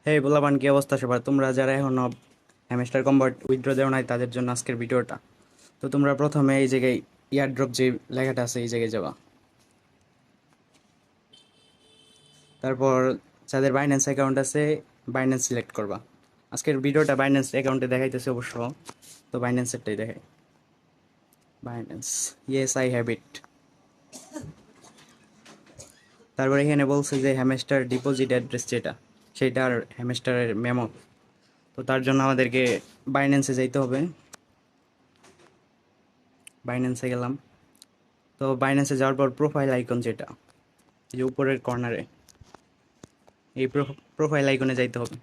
হেই বলাবান, কি অবস্থা সবার? তোমরা যারা এখনো হ্যামস্টার কম্বাট উইথড্র দেও নাই তাদের জন্য আজকের ভিডিওটা। তো তোমরা প্রথমে এই জায়গায় ইয়ারড্রপ যে লেখাটা আছে এই জায়গায় যাবা। তারপর যাদের বাইন্যান্স অ্যাকাউন্ট আছে বাইন্যান্স সিলেক্ট করবা। আজকের ভিডিওটা বাইন্যান্স অ্যাকাউন্টে দেখাইতেছে অবশ্য, তো বাইন্যান্সেরটাই দেখাই। Binance, yes I have it. তারপর এখানে বলছে যে হ্যামস্টার ডিপোজিট অ্যাড্রেস যেটা, সেটার হ্যামস্টারের মেমো। তো তার জন্য আমাদেরকে বাইন্যান্সে যাইতে হবে। বাইন্যান্সে গেলাম। তো বাইন্যান্সে যাওয়ার পর প্রোফাইল আইকন যেটা, এই যে উপরের কর্নারে, এই প্রোফাইল আইকনে যাইতে হবে।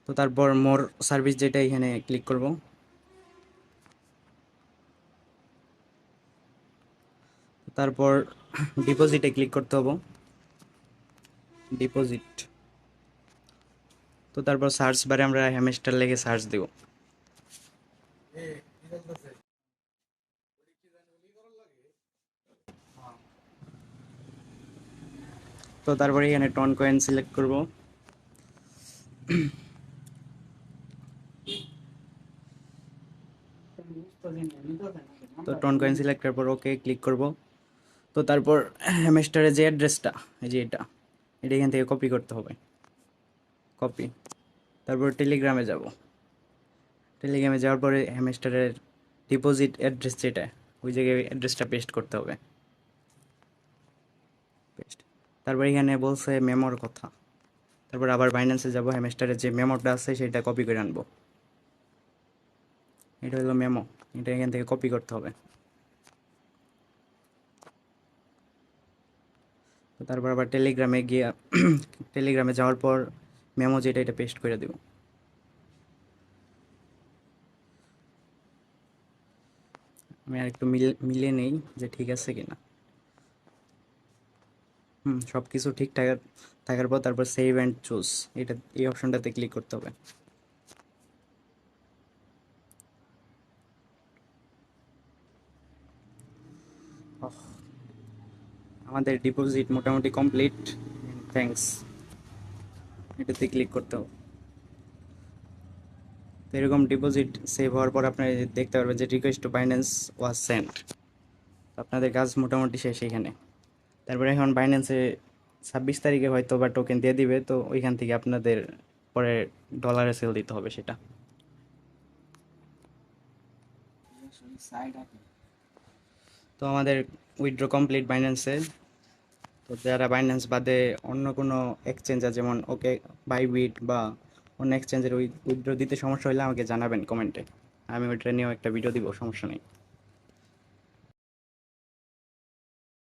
তো তারপর মোর সার্ভিস যেটা, এখানে ক্লিক করব। তারপর ডিপোজিটে ক্লিক করতে হবে, ডিপোজিট। তো তারপর সার্চ বারে আমরা হ্যামস্টার লেগে সার্চ দেব। তো তারপরে এখানে টন কয়েন সিলেক্ট করব। তো টন কয়েন সিলেক্ট করার পর ওকে ক্লিক করব। তো তারপর হ্যামস্টারের যে অ্যাড্রেসটা, এই যে এটা, এটা এখান থেকে কপি করতে হবে, কপি। তারপর টেলিগ্রামে যাব। টেলিগ্রামে যাওয়ার পরে হ্যামস্টারের ডিপোজিট অ্যাড্রেস যেটা, ওই জায়গায় অ্যাড্রেসটা পেস্ট করতে হবে, পেস্ট। তারপর এখানে বলছে মেমোর কথা। তারপর আবার বাইন্যান্সে যাব, হ্যামস্টারের যে মেমোটা আছে সেটা কপি করে আনবো। এটা হলো মেমো, এটা এখান থেকে কপি করতে হবে। তো তারপর আবার টেলিগ্রামে গিয়ে টেলিগ্রামে যাওয়ার পর মেমো যেটা, এটা পেস্ট করে দেব। আমি আর একটু মিলিয়ে নেই যে ঠিক আছে কিনা। সব কিছু ঠিকঠাক থাকার পর তারপর সেভ অ্যান্ড চুজ, এটা এই অপশনটাতে ক্লিক করতে হবে। আমাদের ডিপোজিট মোটামুটি কমপ্লিট, থ্যাঙ্কস, এটাতে ক্লিক করতে হবে। তো এরকম ডিপোজিট সেভ হওয়ার পর আপনারা দেখতে পারবেন যে request to Binance was sent. আপনাদের কাজ মোটামুটি শেষ এখানে। তারপরে এখন বাইন্যান্সে 26 তারিখে হয়তো বা টোকেন দিয়ে দিবে, তো ওইখান থেকে আপনাদের পরে ডলারে সেল দিতে হবে সেটা। তো আমাদের উইথড্র কমপ্লিট বাইন্যান্সে। তো যারা বাইন্যান্স বাদে অন্য কোনো এক্সচেঞ্জার যেমন ওকে, বাইবিট বা অন্য এক্সচেঞ্জের উইথড্র দিতে সমস্যা হলে আমাকে জানাবেন কমেন্টে, আমি ওইটা নিয়েও একটা ভিডিও দিব, সমস্যা নেই।